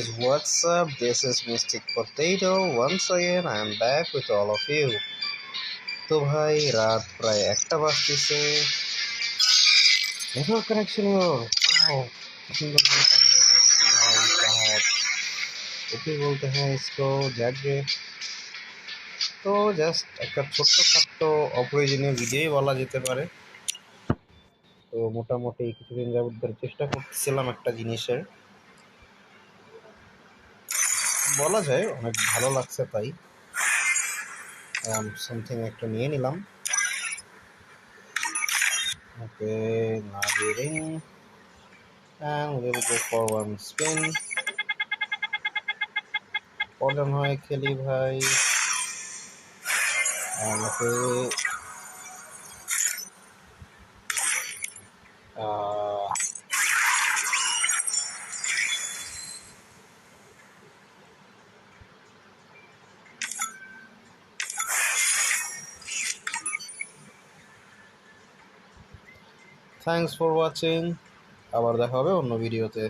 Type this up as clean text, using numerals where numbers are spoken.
guys, what's up? This is Mystic Potato. Once again, I am back with all of you. তো ভাই রাত প্রায় 1টা বাজতেছে। Network connection সুন্দর ওকে বলতে হয় इसको जागे। তো জাস্ট একটা ছোট্ট অপ্রয়োজনীয় ভিডিওই বলা যেতে পারে। তো মোটামুটি কিছুদিন যাবত ধরে চেষ্টা করতেছিলাম একটা জিনিসের, বলা যায় অনেক ভালো লাগছে, তাই সামথিং একটা নিয়ে নিলাম। ওকে, navigating and we'll go for one spin. পরে হয় খেলি ভাই। আমাকে থ্যাঙ্কস ফর ওয়াচিং। আবার দেখা হবে অন্য ভিডিওতে।